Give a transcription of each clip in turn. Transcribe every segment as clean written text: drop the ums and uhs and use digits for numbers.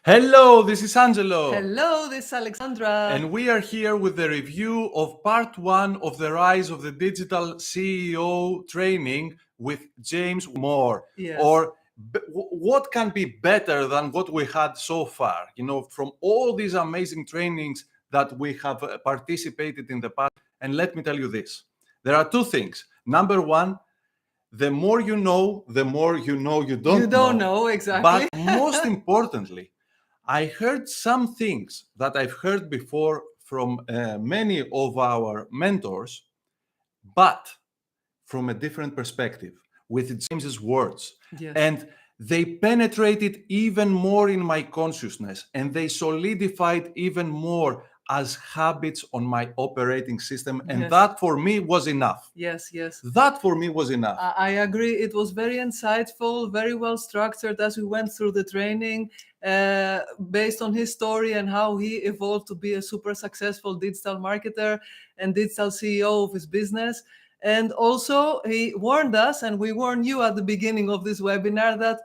Hello, this is Angelo. Hello, this is Alexandra. And we are here with the review of part 1 of the Rise of the Digital CEO training with James Wedmore. Yes. Or what can be better than what we had so far? You know, from all these amazing trainings that we have participated in the past. And let me tell you this. There are two things. Number one, the more you know, the more you know you don't know, exactly. But most importantly, I heard some things that I've heard before from many of our mentors, but from a different perspective, with James's words. Yes. And they penetrated even more in my consciousness, and they solidified even more as habits on my operating system. And Yes. that for me was enough. Yes. That for me was enough. I agree. It was very insightful, very well structured as we went through the training, based on his story and how he evolved to be a super successful digital marketer and digital CEO of his business. And also he warned us, and we warned you at the beginning of this webinar, that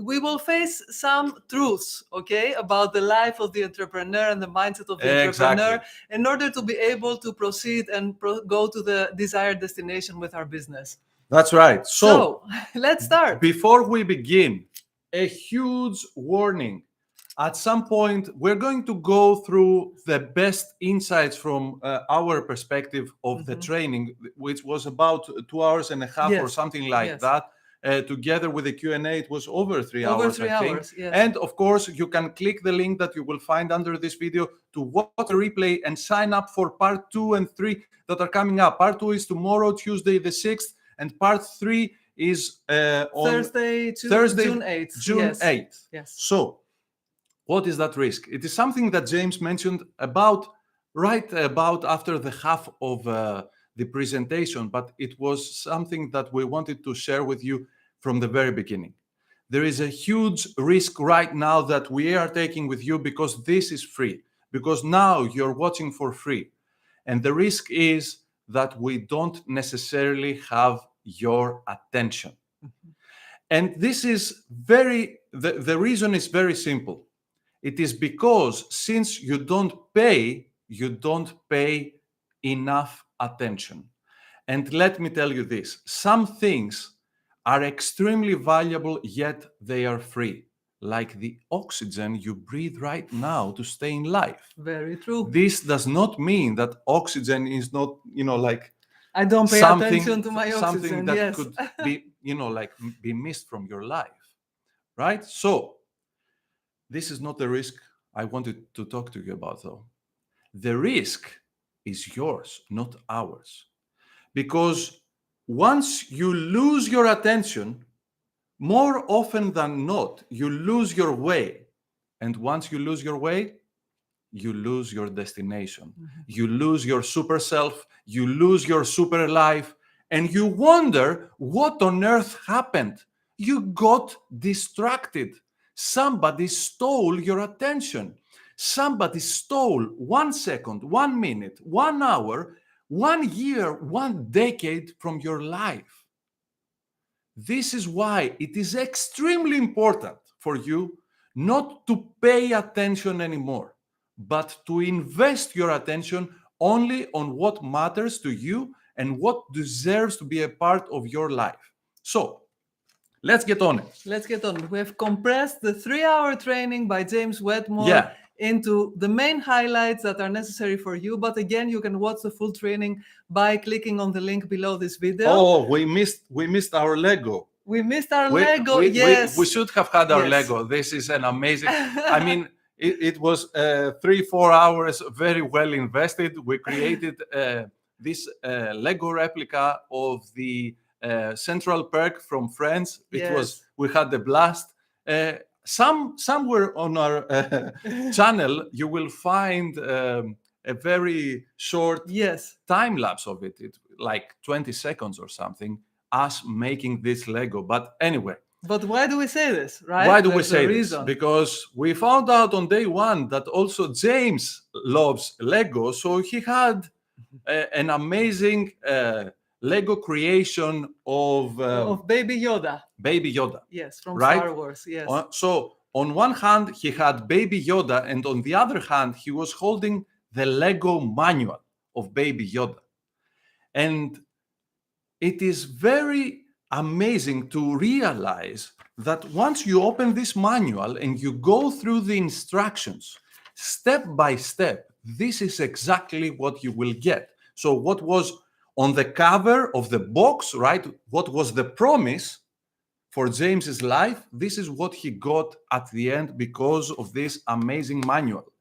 we will face some truths, okay, about the life of the entrepreneur and the mindset of the entrepreneur in order to be able to proceed and go to the desired destination with our business. That's right. So let's start. Before we begin, a huge warning. At some point, we're going to go through the best insights from our perspective of the training, which was about 2 hours and a half or something like that. Together with the Q&A, it was over 3 hours. Over 3 I think. hours, yes. And of course, you can click the link that you will find under this video to watch the replay and sign up for part 2 and 3 that are coming up. Part 2 is tomorrow, Tuesday the 6th, and part 3 is on Thursday, June 8th. June 8th. Yes. So, what is that risk? It is something that James mentioned right about after the half of the presentation, but it was something that we wanted to share with you from the very beginning. There is a huge risk right now that we are taking with you because this is free, because now you're watching for free. And the risk is that we don't necessarily have your attention. And this is the reason is very simple. It is because since you don't pay enough attention. And let me tell you this, some things are extremely valuable, yet they are free, like the oxygen you breathe right now to stay in life. Very true. This does not mean that oxygen is not, like I don't pay attention to my oxygen. Something that could be, be missed from your life, right? So this is not the risk I wanted to talk to you about, though. The risk is yours, not ours. Because once you lose your attention, more often than not, you lose your way. And once you lose your way, you lose your destination. You lose your super self, you lose your super life, and you wonder what on earth happened. You got distracted. Somebody stole your attention. Somebody stole 1 second, 1 minute, 1 hour, 1 year, 1 decade from your life. This is why it is extremely important for you not to pay attention anymore, but to invest your attention only on what matters to you and what deserves to be a part of your life. So, let's get on it. Let's get on it. We have compressed the 3-hour training by James Wedmore into the main highlights that are necessary for you. But again, you can watch the full training by clicking on the link below this video. Oh, we missed our Lego. We missed our Lego, yes. We should have had our Lego. This is an amazing, I mean, it was 3-4 hours very well invested. We created this Lego replica of the Central Perk from Friends. We had a blast. Somewhere on our channel, you will find a very short time lapse of it, like 20 seconds or something, us making this Lego. But anyway. But why do we say this, right? Why do we say this? Because we found out on day 1 that also James loves Lego. So he had an amazing Lego creation of Baby Yoda. Baby Yoda. Yes, from Star Wars. Yes. So on one hand, he had Baby Yoda, and on the other hand, he was holding the Lego manual of Baby Yoda. And it is very amazing to realize that once you open this manual and you go through the instructions step by step, this is exactly what you will get. So what was on the cover of the box, right? What was the promise for James's life? This is what he got at the end because of this amazing manual.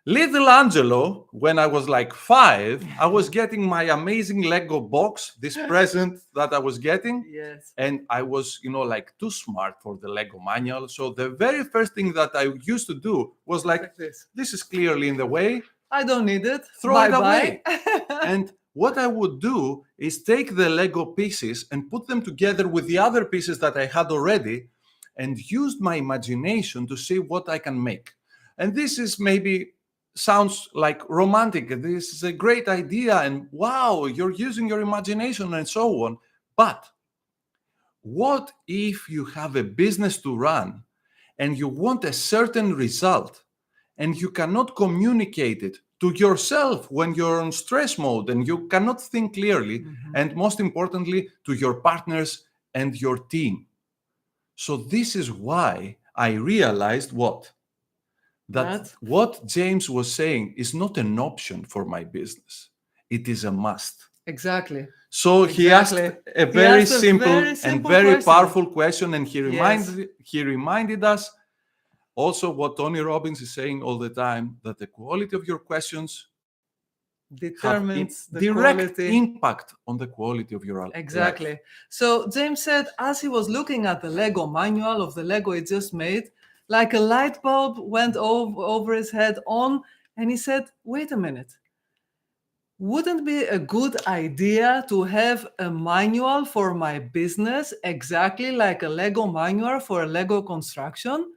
Little Angelo, when I was like 5, I was getting my amazing Lego box, this present that I was getting. Yes. And I was, like too smart for the Lego manual. So the very first thing that I used to do was like this is clearly in the way. I don't need it. Throw it away. And what I would do is take the Lego pieces and put them together with the other pieces that I had already and used my imagination to see what I can make. And this is maybe sounds like romantic. This is a great idea. And wow, you're using your imagination and so on. But what if you have a business to run and you want a certain result and you cannot communicate it to yourself when you're on stress mode and you cannot think clearly, and most importantly, to your partners and your team? So this is why I realized that what James was saying is not an option for my business. It is a must. Exactly. So he asked a very simple and very powerful question, and he reminded us also what Tony Robbins is saying all the time, that the quality of your questions determines the direct quality. impact on the quality of your life. Exactly. So James said, as he was looking at the Lego manual of the Lego he just made, like a light bulb went over his head on, and he said, wait a minute. Wouldn't it be a good idea to have a manual for my business exactly like a Lego manual for a Lego construction?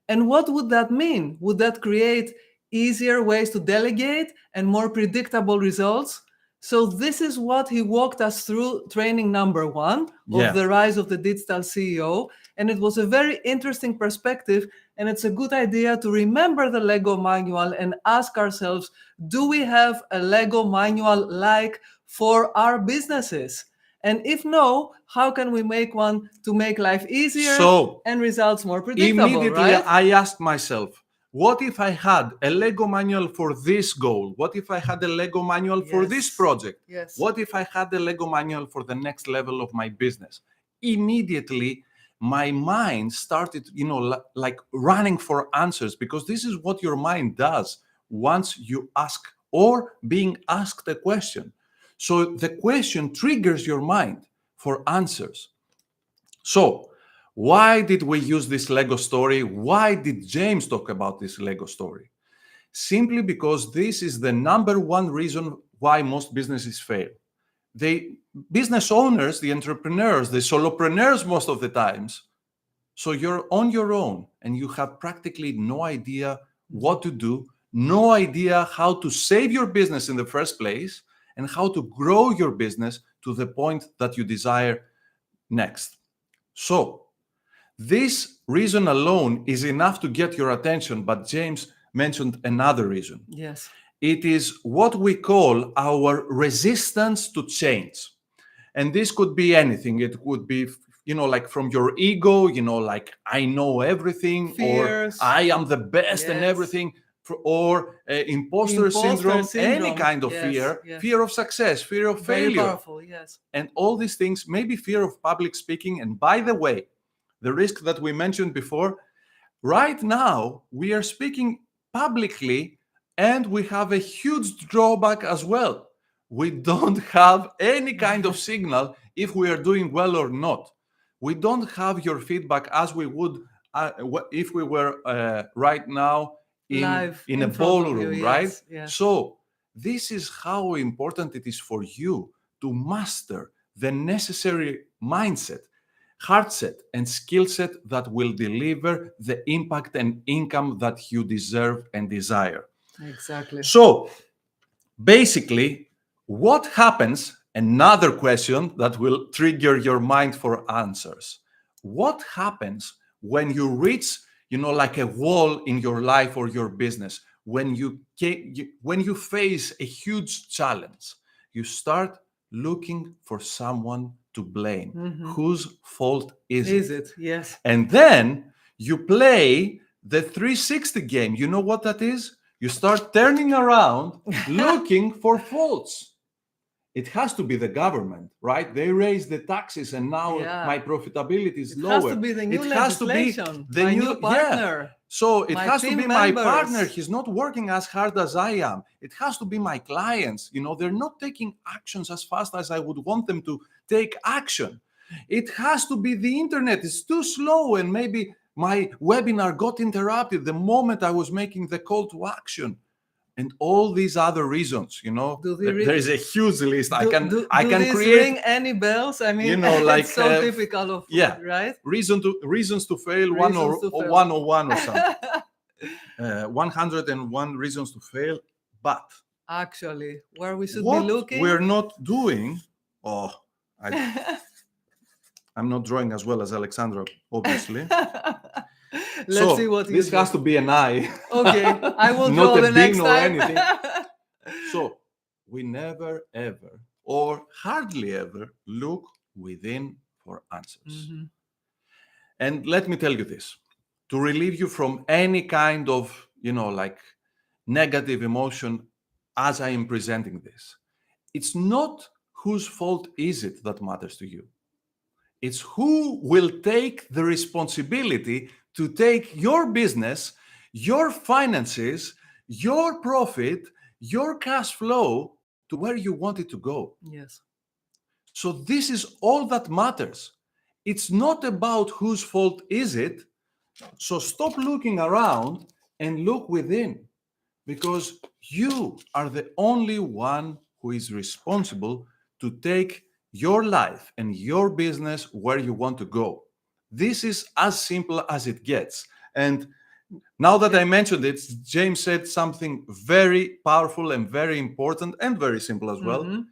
And what would that mean? Would that create easier ways to delegate and more predictable results? So this is what he walked us through training number 1 of the Rise of the Digital CEO. And it was a very interesting perspective. And it's a good idea to remember the Lego manual and ask ourselves, do we have a Lego manual like for our businesses? And if no, how can we make one to make life easier and results more predictable? Immediately, right? I asked myself, what if I had a Lego manual for this goal? What if I had a Lego manual for this project? Yes. What if I had a Lego manual for the next level of my business? Immediately, my mind started, like running for answers, because this is what your mind does once you ask or being asked a question. So the question triggers your mind for answers. So why did we use this Lego story? Why did James talk about this Lego story? Simply because this is the number one reason why most businesses fail. The business owners, the entrepreneurs, the solopreneurs most of the times. So you're on your own and you have practically no idea what to do, no idea how to save your business in the first place, and how to grow your business to the point that you desire next. So this reason alone is enough to get your attention, but James mentioned another reason. Yes. It is what we call our resistance to change. And this could be anything. It could be, like from your ego, like I know everything, fears, or I am the best and everything, or imposter syndrome, any kind of fear of success, fear of failure. Very powerful, yes. And all these things, maybe fear of public speaking. And by the way, the risk that we mentioned before, right now, we are speaking publicly and we have a huge drawback as well. We don't have any kind of signal if we are doing well or not. We don't have your feedback as we would if we were right now in a ballroom, right? Yes. So this is how important it is for you to master the necessary mindset, heart set, and skill set that will deliver the impact and income that you deserve and desire. Exactly. So basically, what happens? Another question that will trigger your mind for answers. What happens when you reach, like a wall in your life or your business, when you face a huge challenge, you start looking for someone to blame. Whose fault is it? Yes. And then you play the 360 game. You know what that is? You start turning around looking for faults. It has to be the government, right? They raise the taxes and now my profitability is lower. It has to be the new legislation, my new partner. So it has to be my partner. members. He's not working as hard as I am. It has to be my clients. They're not taking actions as fast as I would want them to take action. It has to be the internet. It's too slow, and maybe my webinar got interrupted the moment I was making the call to action. And all these other reasons, there is a huge list. I can these create. Ring any bells? I mean, like it's so typical of right? Reasons to fail, 101 or something. 101 reasons to fail, but actually, where we should be what looking, we're not doing. I'm not drawing as well as Alexandra, obviously. Let's see what this has to be an eye. Okay, I will not draw a the next bin or time. anything. So we never ever, or hardly ever, look within for answers. And let me tell you this, to relieve you from any kind of, like negative emotion as I am presenting this. It's not whose fault is it that matters to you. It's who will take the responsibility to take your business, your finances, your profit, your cash flow to where you want it to go. Yes. So this is all that matters. It's not about whose fault is it. So stop looking around and look within, because you are the only one who is responsible to take your life and your business where you want to go. This is as simple as it gets. And now that I mentioned it, James said something very powerful and very important and very simple as well.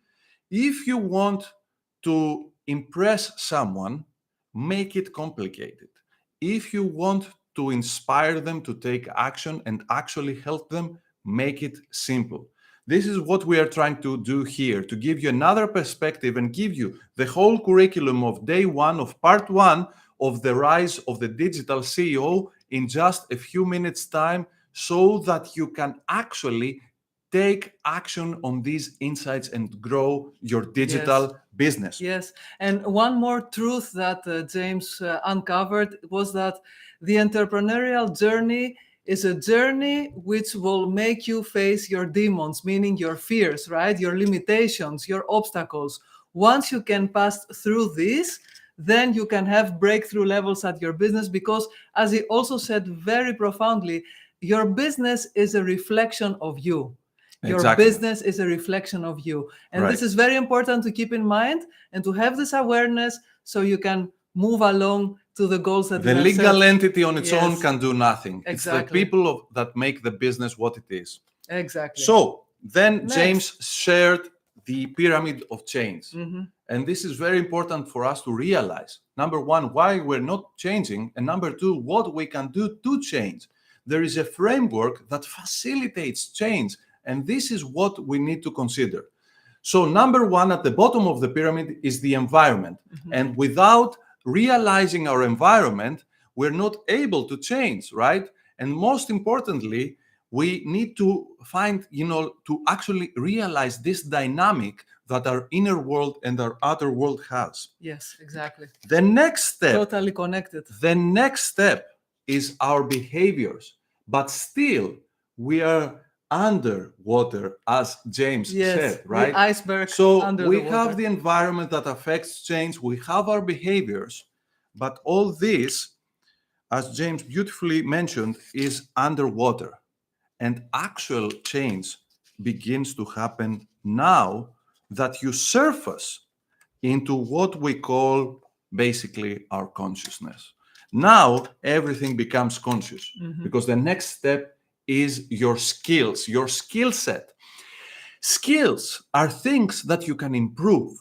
If you want to impress someone, make it complicated. If you want to inspire them to take action and actually help them, make it simple. This is what we are trying to do here, to give you another perspective and give you the whole curriculum of day one, of part one of the rise of the digital CEO in just a few minutes' time, so that you can actually take action on these insights and grow your digital business. Yes. And one more truth that James uncovered was that the entrepreneurial journey is a journey which will make you face your demons, meaning your fears, right? Your limitations, your obstacles. Once you can pass through this, then you can have breakthrough levels at your business, because, as he also said very profoundly, your business is a reflection of you. Your business is a reflection of you. And this is very important to keep in mind and to have this awareness, so you can move along to the goals that the legal entity on its own can do nothing. Exactly. It's the people that make the business what it is. Exactly. So then James shared the pyramid of change. And this is very important for us to realize. Number one, why we're not changing. And number two, what we can do to change. There is a framework that facilitates change. And this is what we need to consider. So number one, at the bottom of the pyramid, is the environment. And without realizing our environment, we're not able to change, right? And most importantly, we need to find, to actually realize this dynamic that our inner world and our outer world has. Yes, exactly. The next step, totally connected. The next step is our behaviors, but still we are underwater, as James said, right? The iceberg. So under we the water. have the environment that affects change. We have our behaviors, but all this, as James beautifully mentioned, is underwater. And actual change begins to happen now that you surface into what we call basically our consciousness. Now everything becomes conscious, because the next step is your skills, your skill set. Skills are things that you can improve.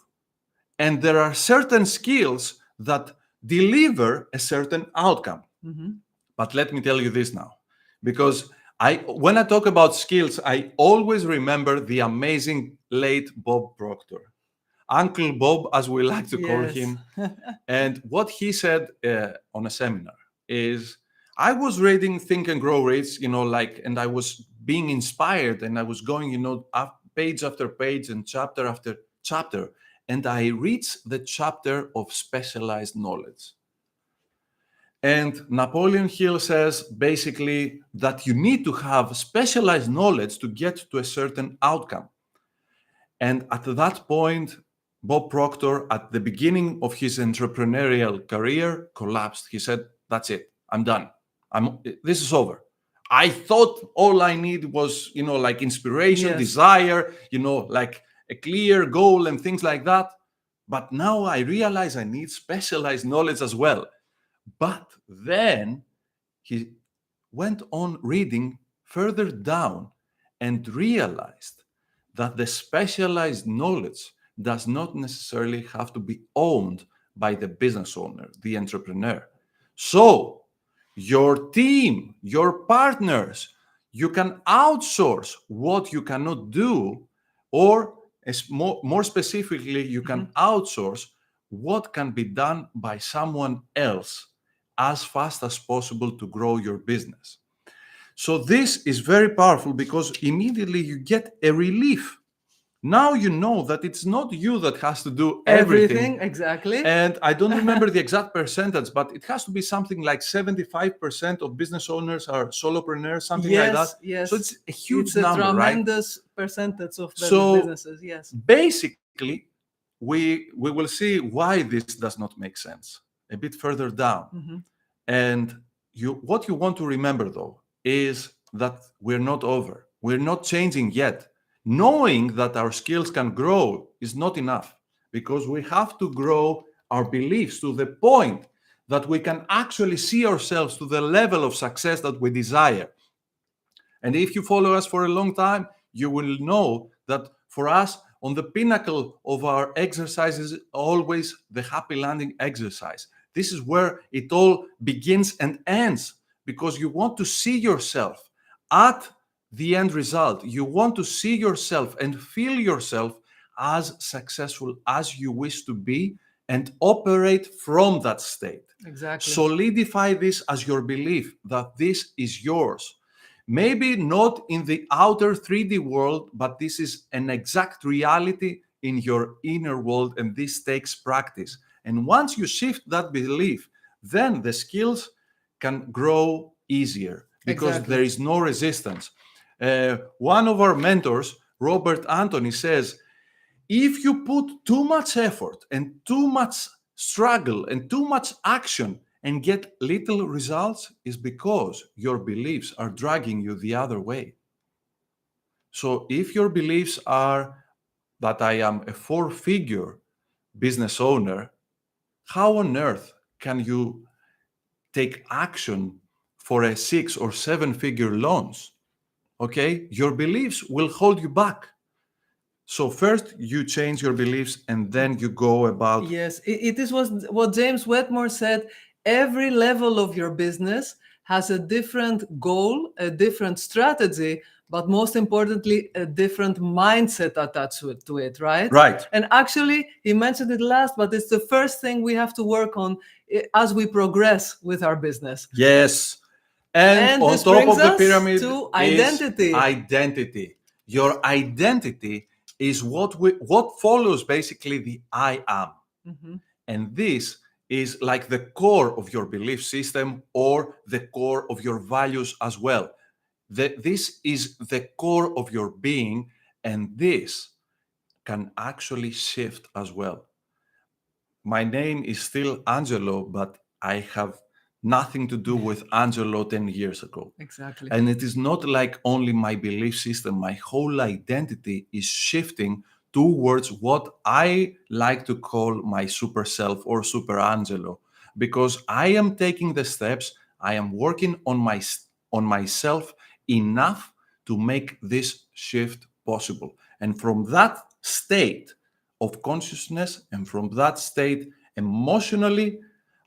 And there are certain skills that deliver a certain outcome. Mhm. But let me tell you this now, because when I talk about skills, I always remember the amazing late Bob Proctor, Uncle Bob, as we like to call Yes. him. And what he said on a seminar is, I was reading Think and Grow Rich, and I was being inspired, and I was going, page after page and chapter after chapter, and I reached the chapter of specialized knowledge. And Napoleon Hill says basically that you need to have specialized knowledge to get to a certain outcome. And at that point, Bob Proctor, at the beginning of his entrepreneurial career, collapsed. He said, "That's it. I'm done. This is over. I thought all I need was, like inspiration, Yes. desire, like a clear goal and things like that. But now I realize I need specialized knowledge as well." But then he went on reading further down and realized that the specialized knowledge does not necessarily have to be owned by the business owner, the entrepreneur. So, your team, your partners, you can outsource what you cannot do, or more specifically, you can outsource what can be done by someone else as fast as possible to grow your business. So this is very powerful because immediately you get a relief. Now you know that it's not you that has to do everything. Exactly. And I don't remember the exact percentage, but it has to be something like 75% of business owners are solopreneurs, something like that. Yes. So it's a huge It's a number, right? tremendous percentage of the So businesses. Yes. basically, we will see why this does not make sense a bit further down. Mhm. And what you want to remember, though, is that we're not over. We're not changing yet. Knowing that our skills can grow is not enough, because we have to grow our beliefs to the point that we can actually see ourselves to the level of success that we desire. And if you follow us for a long time, you will know that for us, on the pinnacle of our exercise is always the happy landing exercise. This is where it all begins and ends, because you want to see yourself at the end result. You want to see yourself and feel yourself as successful as you wish to be and operate from that state. Exactly. Solidify this as your belief that this is yours. Maybe not in the outer 3D world, but this is an exact reality in your inner world, and this takes practice. And once you shift that belief, then the skills can grow easier because Exactly. there is no resistance. One of our mentors, Robert Anthony, says, if you put too much effort and too much struggle and too much action and get little results, is because your beliefs are dragging you the other way. So if your beliefs are that I am a four-figure business owner, how on earth can you take action for a 6 or 7-figure launch? Okay, your beliefs will hold you back. So first you change your beliefs and then you go about. Yes, it is what James Wedmore said. Every level of your business has a different goal, a different strategy, but most importantly, a different mindset attached to it, right? Right. And actually, he mentioned it last, but it's the first thing we have to work on as we progress with our business. Yes. And on this top brings of the us pyramid to is identity. identity. Your identity is what follows basically the I am. Mhm. And this is like the core of your belief system or the core of your values as well. This is the core of your being, and this can actually shift as well. My name is still Angelo, but I have nothing to do with Angelo 10 years ago. Exactly. And it is not like only my belief system, my whole identity is shifting towards what I like to call my super self or super Angelo, because I am taking the steps, I am working on myself enough to make this shift possible. And from that state of consciousness and from that state emotionally,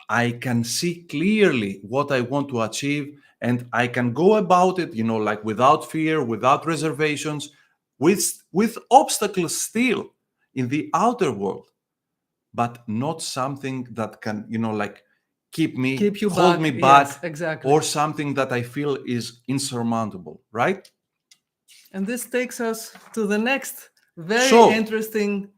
I can see clearly what I want to achieve, and I can go about it, like without fear, without reservations, with obstacles still in the outer world, but not something that can, like keep me, Keep you hold back. me Yes, back, exactly. or something that I feel is insurmountable, right? And this takes us to the next very So interesting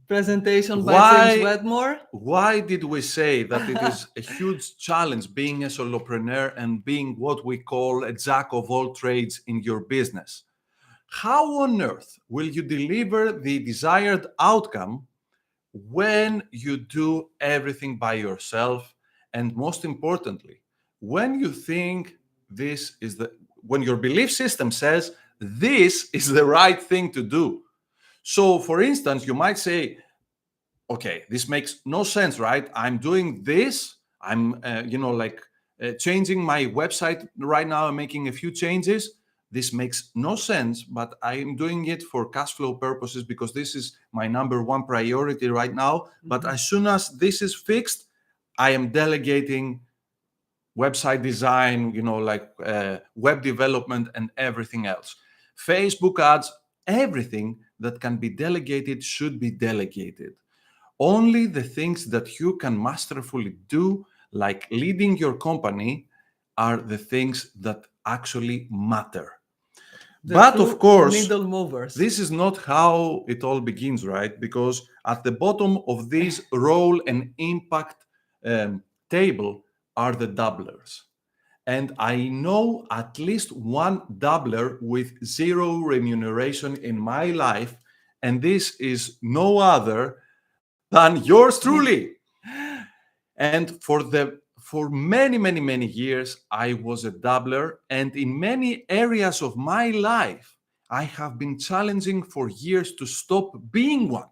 presentation by James why Wedmore. why did we say that it is a huge challenge being a solopreneur and being what we call a jack of all trades in your business? How on earth will you deliver the desired outcome when you do everything by yourself? And most importantly, when you think this is when your belief system says this is the right thing to do. So, for instance, you might say, okay, this makes no sense, right? I'm doing this. I'm, changing my website right now. I'm making a few changes. This makes no sense, but I'm doing it for cash flow purposes because this is my number one priority right now. But as soon as this is fixed, I am delegating website design, web development and everything else. Facebook ads, everything that can be delegated should be delegated. Only the things that you can masterfully do, like leading your company, are the things that actually matter. The But of true course, needle movers. this is not how it all begins, right? Because at the bottom of this role and impact table are the doublers. And I know at least one doubler with zero remuneration in my life. And this is no other than yours truly. And for many years, I was a dabbler. And in many areas of my life, I have been challenging for years to stop being one.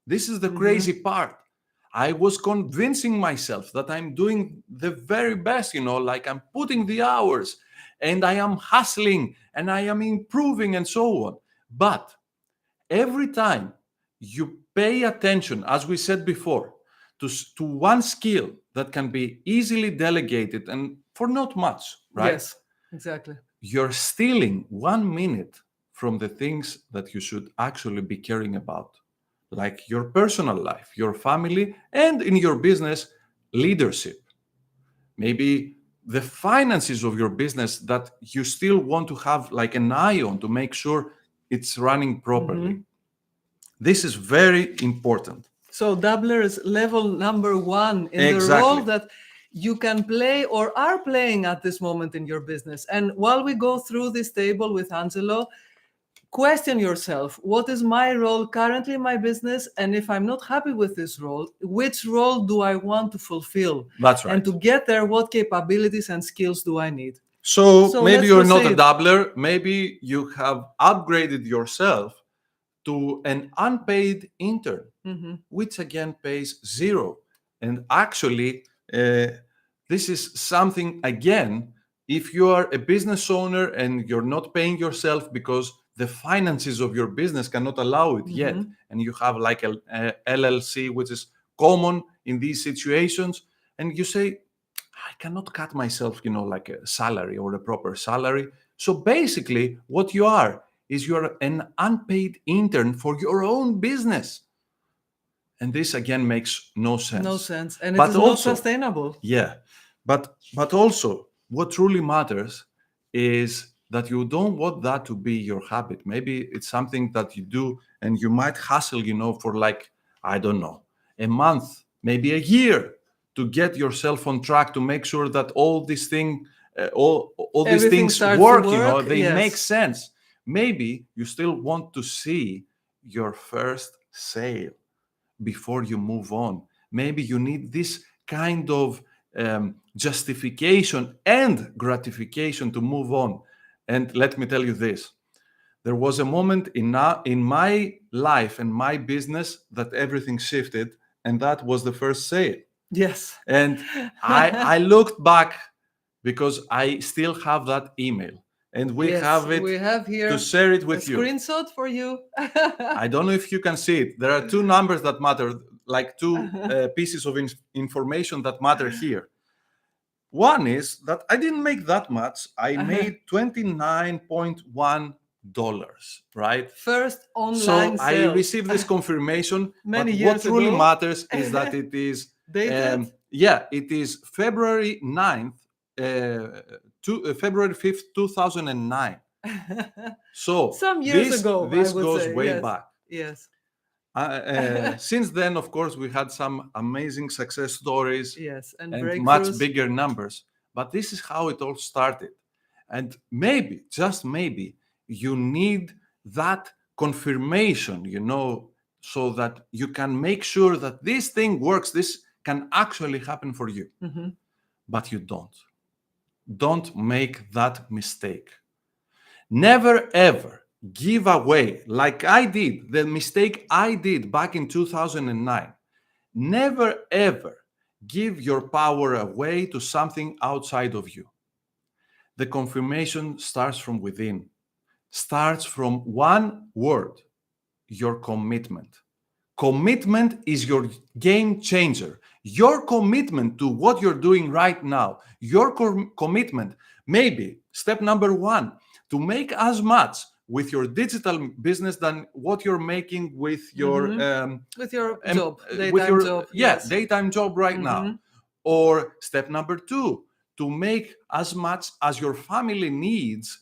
This is the crazy part. I was convincing myself that I'm doing the very best, like I'm putting the hours and I am hustling and I am improving and so on. But every time you pay attention, as we said before, to one skill that can be easily delegated and for not much, right? Yes, exactly. You're stealing 1 minute from the things that you should actually be caring about, like your personal life, your family, and in your business, leadership. Maybe the finances of your business that you still want to have like an eye on to make sure it's running properly. This is very important. So dabbler is level number one in the Exactly. role that you can play or are playing at this moment in your business. And while we go through this table with Angelo, question yourself, what is my role currently in my business? And if I'm not happy with this role, which role do I want to fulfill? That's right. And to get there, what capabilities and skills do I need? So maybe let's you're not a proceed. dabbler. Maybe you have upgraded yourself to an unpaid intern, which again pays zero. And actually, this is something, again, if you are a business owner and you're not paying yourself because the finances of your business cannot allow it yet, and you have like a LLC, which is common in these situations, and you say, I cannot cut myself, like a salary or a proper salary. So basically, what you are is you're an unpaid intern for your own business. And this again makes no sense. No sense. And it But is not also, sustainable. yeah, but also what truly matters is that you don't want that to be your habit. Maybe it's something that you do and you might hustle, for like, I don't know, a month, maybe a year to get yourself on track to make sure that all these things all these Everything things starts to work, they yes. make sense. Maybe you still want to see your first sale before you move on. Maybe you need this kind of justification and gratification to move on. And let me tell you this. There was a moment in my life and my business that everything shifted, and that was the first sale. Yes. And I looked back because I still have that email, and we Yes, have it we have here to share it a with you. screenshot for you. I don't know if you can see it. There are two numbers that matter. like two pieces of information that matter here. One is that I didn't make that much. I made $29.1, right? First So online I sales. received this confirmation. Many but years what truly ago. matters is that it is Dated? it is February 9th, February 5th, 2009. So Some years ago, I this would goes say. way Yes. back. Yes. Since then, of course, we had some amazing success stories Yes. And and breakthroughs. much bigger numbers. But this is how it all started. And maybe, just maybe, you need that confirmation, so that you can make sure that this thing works. This can actually happen for you. Mhm. But you don't. Don't make that mistake. Never ever give away, like I did, the mistake I did back in 2009. Never ever give your power away to something outside of you. The confirmation starts from within, starts from one word: your commitment. Commitment is your game changer. Your commitment to what you're doing right now, your commitment, maybe step number one, to make as much with your digital business than what you're making with your With your job, with daytime your job. Yes. daytime job right now. Or step number two, to make as much as your family needs,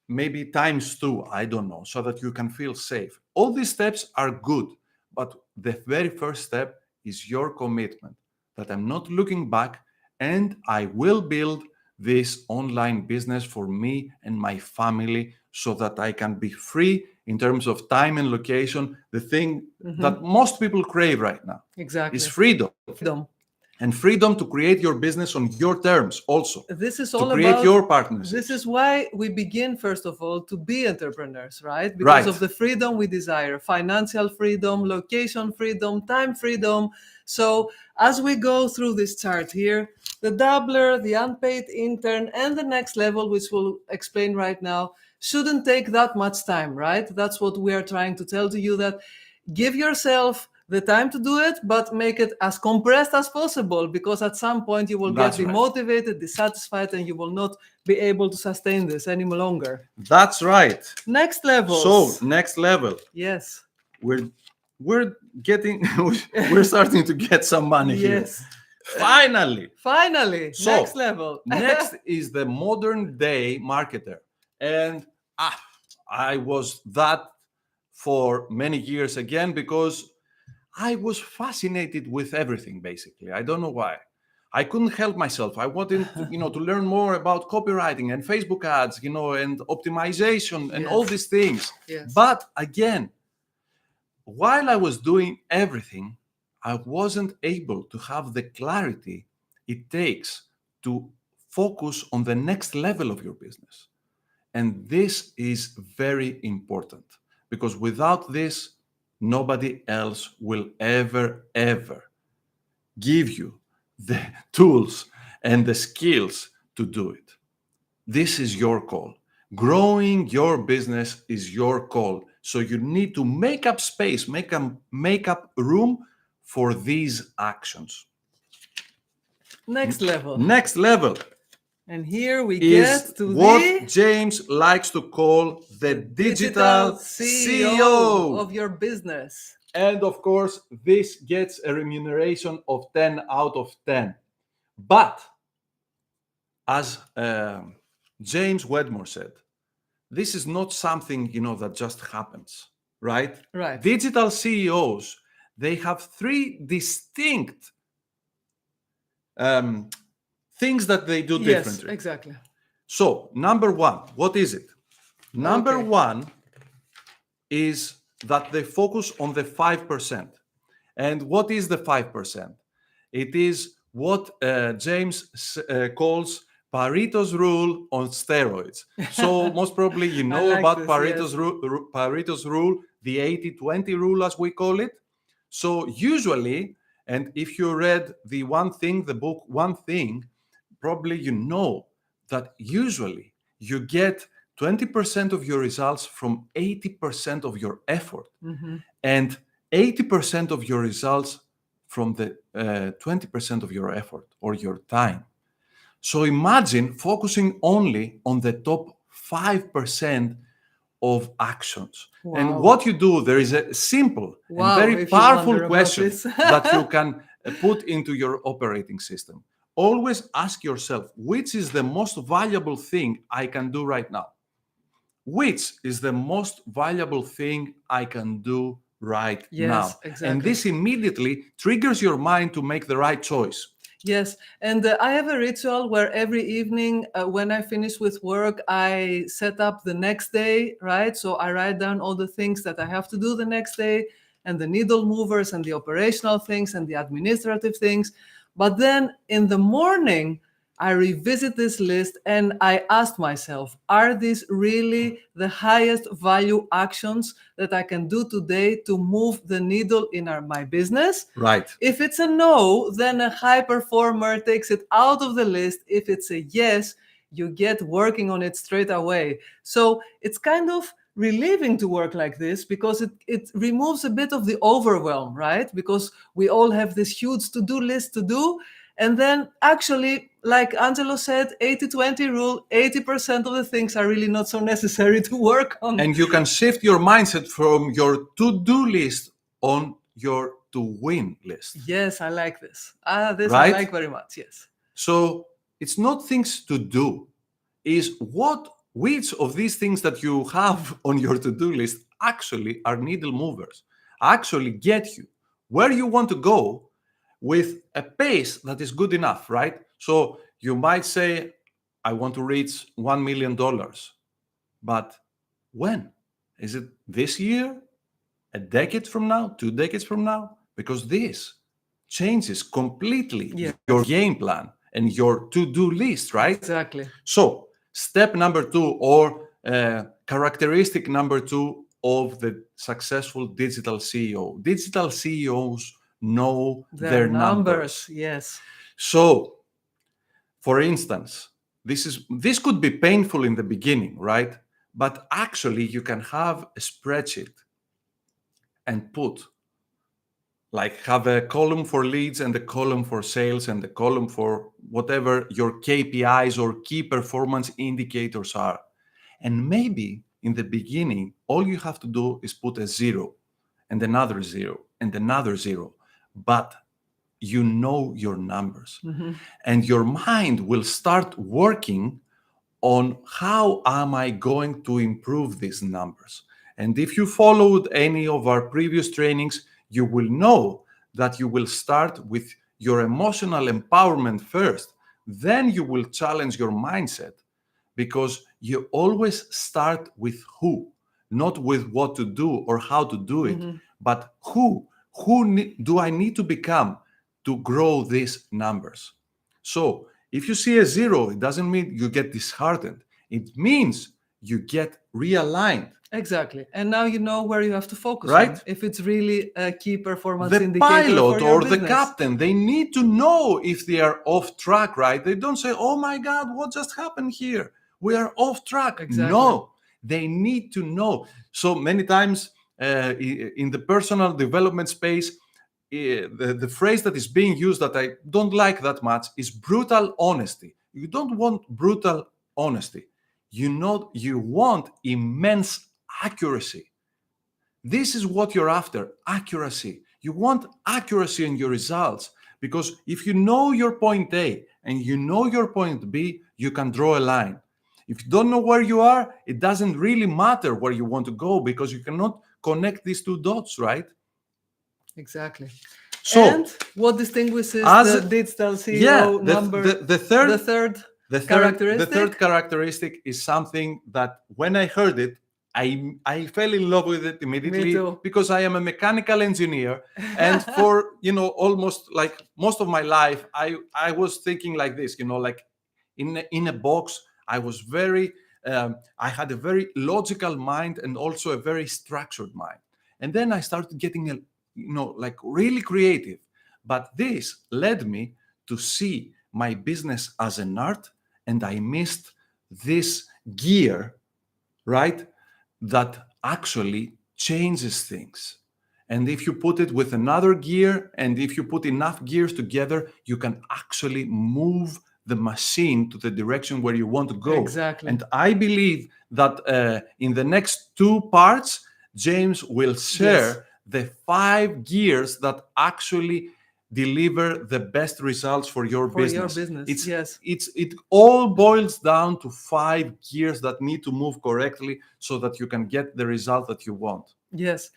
maybe times two, I don't know, so that you can feel safe. All these steps are good, but the very first step is your commitment that I'm not looking back, and I will build this online business for me and my family so that I can be free in terms of time and location. The thing that most people crave right now Exactly. is freedom. Freedom. And freedom to create your business on your terms also. This is to all create about your partnerships. This is why we begin, first of all, to be entrepreneurs, right? Because of the freedom we desire: financial freedom, location freedom, time freedom. So as we go through this chart here, the dabbler, the unpaid intern, and the next level, which we'll explain right now, shouldn't take that much time, right? That's what we are trying to tell to you, that give yourself the time to do it, but make it as compressed as possible, because at some point you will get demotivated, dissatisfied, and you will not be able to sustain this any longer. That's right. Next level. So next level. Yes. We're getting we're starting to get some money here. Finally. So, next level. Next is the modern day marketer. And I was that for many years again, because I was fascinated with everything, basically. I don't know why. I couldn't help myself. I wanted to learn more about copywriting and Facebook ads, and optimization and all these things. But again, while I was doing everything, I wasn't able to have the clarity it takes to focus on the next level of your business. And this is very important, because without this, nobody else will ever give you the tools and the skills to do it. This is your call. Growing your business is your call. So you need to make up space, make up room for these actions. Next level. Next level. And here we is get to what James likes to call the digital CEO of your business. And of course, this gets a remuneration of 10 out of 10. But as James Wedmore said, this is not something that just happens, right? Right. Digital CEOs, they have three distinct things that they do differently. Yes, exactly. So, number one, what is it? Number one is that they focus on the 5%. And what is the 5%? It is what James calls Pareto's rule on steroids. So most probably you know about Pareto's rule, the 80-20 rule, as we call it. So usually, and if you read the book One Thing, probably you know that usually you get 20% of your results from 80% of your effort, and 80% of your results from the 20% of your effort or your time. So imagine focusing only on the top 5% of actions. And Wow. what you do, there is a simple and Wow, very if you powerful wonder about question this. that you can put into your operating system. Always ask yourself, which is the most valuable thing I can do right now? Which is the most valuable thing I can do right Yes, now? And exactly. this immediately triggers your mind to make the right choice. Yes, and I have a ritual where every evening when I finish with work, I set up the next day, right? So I write down all the things that I have to do the next day, and the needle movers and the operational things and the administrative things. But then in the morning, I revisit this list and I ask myself, are these really the highest value actions that I can do today to move the needle in my business? Right. If it's a no, then a high performer takes it out of the list. If it's a yes, you get working on it straight away. So it's kind of relieving to work like this because it removes a bit of the overwhelm, right? Because we all have this huge to-do list to do. And then actually, like Angelo said, 80-20 rule, 80% of the things are really not so necessary to work on. And you can shift your mindset from your to-do list on your to-win list. Yes, I like this. This I Right? like very much, yes. So it's not things to do, is which of these things that you have on your to-do list actually are needle movers, actually get you where you want to go with a pace that is good enough, right? So you might say, I want to reach $1 million, but when? Is it this year? A decade from now? 2 decades from now? Because this changes completely Yes. your game plan and your to-do list, right? Exactly. So step number 2, or characteristic number 2 of the successful digital CEO. Digital CEOs know their numbers. Yes. So, for instance, this could be painful in the beginning, right? But actually, you can have a spreadsheet and have a column for leads and a column for sales and a column for whatever your KPIs or key performance indicators are. And maybe in the beginning, all you have to do is put a 0 and another 0 and another 0. But you know your numbers. Mm-hmm. And your mind will start working on how am I going to improve these numbers. And if you followed any of our previous trainings, you will know that you will start with your emotional empowerment first. Then you will challenge your mindset, because you always start with who, not with what to do or how to do it, Mm-hmm. but who do I need to become to grow these numbers. So if you see a 0, it doesn't mean you get disheartened. It means you get realigned. Exactly. And now you know where you have to focus Right? on if it's really a key performance The indicator for pilot your or the business. captain, they need to know if they are off track, right? They don't say, oh my God, what just happened here? We are off track. Exactly. No, they need to know. So many times in the personal development space, the phrase that is being used that I don't like that much is brutal honesty. You don't want brutal honesty. You want immense accuracy. This is what you're after, accuracy. You want accuracy in your results, because if you know your point A and you know your point B, you can draw a line. If you don't know where you are, it doesn't really matter where you want to go, because you cannot connect these two dots, right? Exactly. So, and what distinguishes the digital CEO number? The third characteristic? characteristic is something that when I heard it, I fell in love with it immediately. Me too. Because I am a mechanical engineer, and for almost like most of my life, I was thinking like this, like in a box. I was very I had a very logical mind and also a very structured mind. And then I started getting like really creative. But this led me to see my business as an art, and I missed this gear, right, that actually changes things. And if you put it with another gear, and if you put enough gears together, you can actually move the machine to the direction where you want to go. Exactly. And I believe that in the next two parts, James will share the 5 gears that actually deliver the best results for your For your business. business, It all boils down to 5 gears that need to move correctly so that you can get the result that you want. Yes.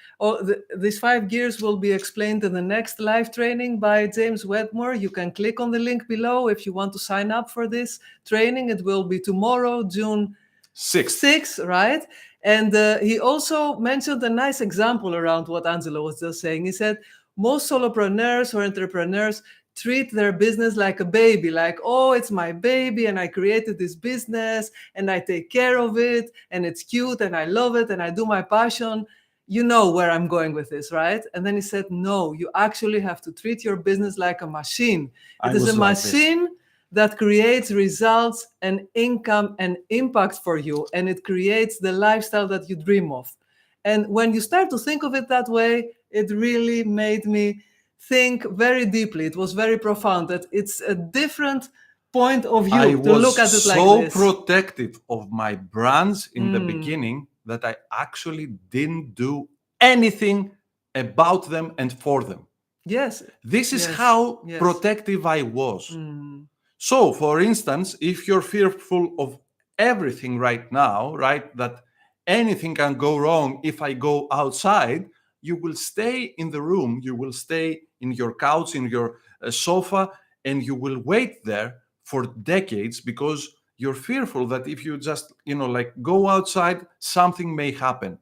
These 5 gears will be explained in the next live training by James Wedmore. You can click on the link below if you want to sign up for this training. It will be tomorrow, June 6th, right? And he also mentioned a nice example around what Angelo was just saying. He said, most solopreneurs or entrepreneurs treat their business like a baby, like, oh, it's my baby and I created this business and I take care of it and it's cute and I love it and I do my passion. You know where I'm going with this, right? And then he said, no, you actually have to treat your business like a machine. It is a machine that creates results and income and impact for you, and it creates the lifestyle that you dream of. And when you start to think of it that way, it really made me think very deeply. It was very profound that it's a different point of view to look at it like this. I was so protective of my brands in the beginning that I actually didn't do anything about them and for them. Yes. This is how protective I was. So, for instance, if you're fearful of everything right now, right, that anything can go wrong if I go outside, you will stay in the room, you will stay in your couch, in your sofa, and you will wait there for decades because you're fearful that if you just, go outside, something may happen.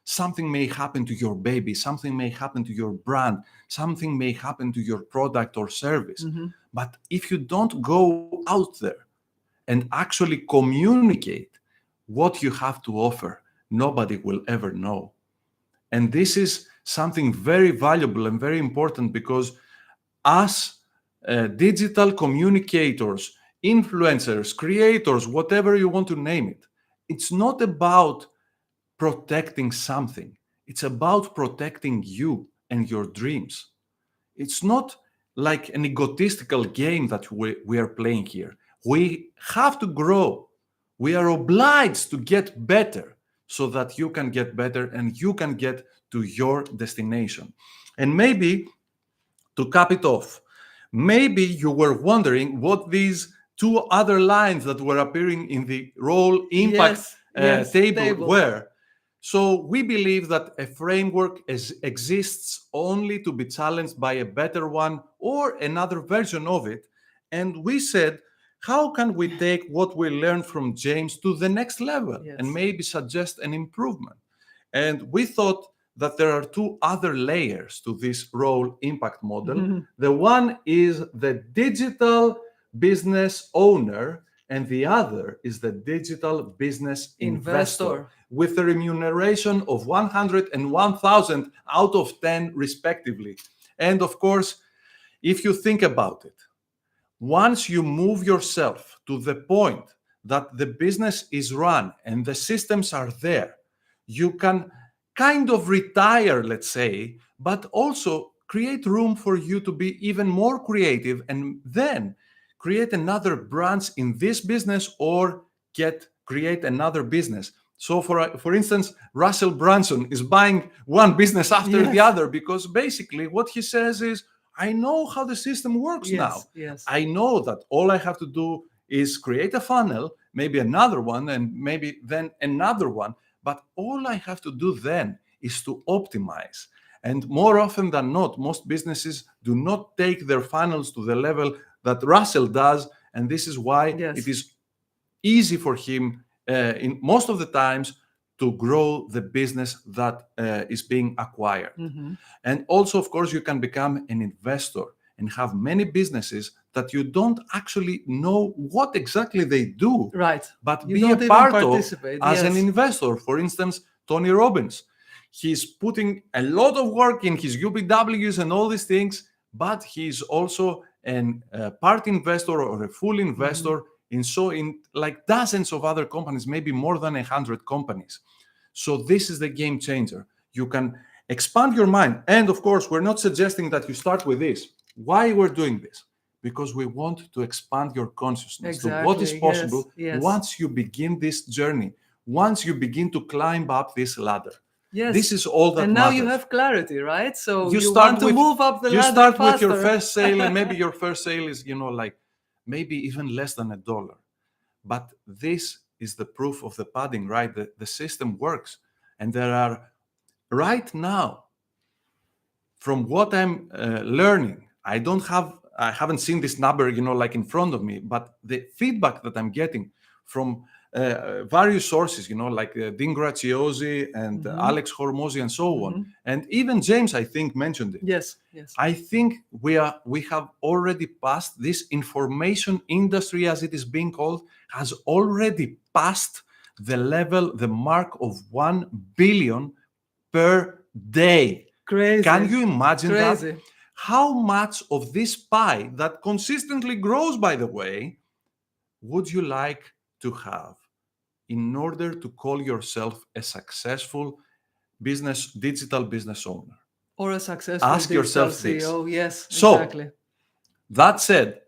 Something may happen to your baby, something may happen to your brand, something may happen to your product or service. But if you don't go out there and actually communicate what you have to offer, nobody will ever know. And this is something very valuable and very important because as digital communicators, influencers, creators, whatever you want to name it, it's not about protecting something. It's about protecting you and your dreams. It's not like an egotistical game that we are playing here. We have to grow. We are obliged to get better so that you can get better and you can get to your destination. And maybe to cap it off, maybe you were wondering what these 2 other lines that were appearing in the role impact table were. So we believe that a framework exists only to be challenged by a better one or another version of it. And we said, how can we take what we learned from James to the next level and maybe suggest an improvement? And we thought that there are 2 other layers to this role impact model. The one is the digital business owner, and the other is the digital business investor with a remuneration of 100 and 1,000 out of 10 respectively. And of course, if you think about it, once you move yourself to the point that the business is run and the systems are there, you can kind of retire, let's say, but also create room for you to be even more creative and then create another branch in this business or create another business. So for instance, Russell Brunson is buying one business after the other because basically what he says is, I know how the system works now. I know that all I have to do is create a funnel, maybe another one, and maybe then another one. But all I have to do then is to optimize. And more often than not, most businesses do not take their funnels to the level that Russell does. And this is why it is easy for him in most of the times to grow the business that is being acquired. And also, of course, you can become an investor and have many businesses that you don't actually know what exactly they do, but you be a part of as an investor. For instance, Tony Robbins, he's putting a lot of work in his UPWs and all these things, but he's also a part investor or a full investor in like dozens of other companies, maybe more than 100 companies. So this is the game changer. You can expand your mind. And of course, we're not suggesting that you start with this. Why we're doing this? Because we want to expand your consciousness to what is Exactly. possible Yes. once you begin this journey, once you begin to climb up this ladder. Yes. This is all that And now matters. you have clarity, right? So you start want to with- move up the you ladder start faster. with your first sale, and maybe your first sale is, like maybe even less than $1. But this is the proof of the pudding, right? The system works. And there are, right now, from what I'm learning, I haven't seen this number, like in front of me, but the feedback that I'm getting from various sources, like Dean Graziosi and Alex Hormozy and so on, and even James, I think, mentioned it. Yes. I think we have already passed this information industry, as it is being called, has already passed the mark of 1 billion per day. Crazy. Can you imagine Crazy. that? How much of this pie that consistently grows, by the way, would you like to have in order to call yourself a successful digital business owner? Or a successful Ask digital yourself this. CEO. Yes, So, exactly. That said,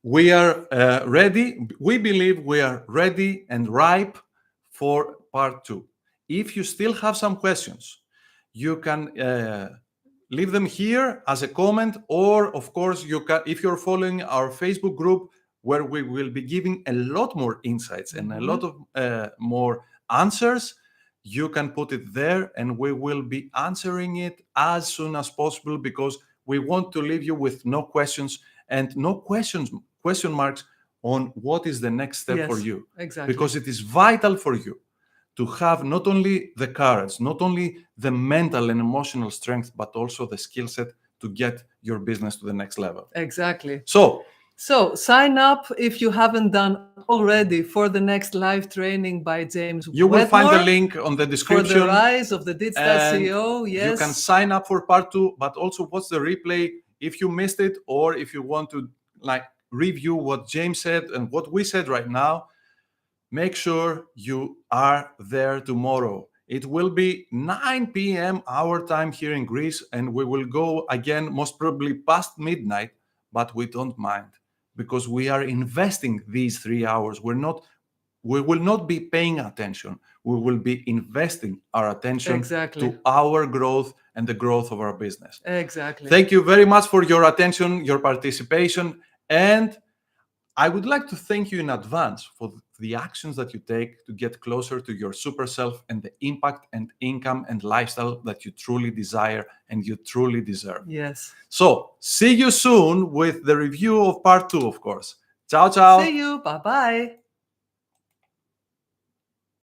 we are ready. We believe we are ready and ripe for part 2. If you still have some questions, you can leave them here as a comment, or of course, you can, if you're following our Facebook group, where we will be giving a lot more insights and a lot of more answers, you can put it there and we will be answering it as soon as possible, because we want to leave you with no questions and no question marks on what is the next step for you. Exactly. Because it is vital for you to have not only the courage, not only the mental and emotional strength, but also the skill set to get your business to the next level. Exactly. So sign up if you haven't done already for the next live training by James you will Wedmore, find the link on the description. For the rise of the digital CEO. Yes. You can sign up for part 2, but also watch the replay if you missed it, or if you want to review what James said and what we said right now. Make sure you are there tomorrow. It will be 9 p.m. our time here in Greece, and we will go again most probably past midnight, but we don't mind, because we are investing these 3 hours. We will not be paying attention. We will be investing our attention to our growth and the growth of our business. Exactly. Thank you very much for your attention, your participation, and I would like to thank you in advance for the actions that you take to get closer to your super self and the impact and income and lifestyle that you truly desire and you truly deserve. Yes. So, see you soon with the review of part 2, of course. Ciao, ciao. See you. Bye-bye.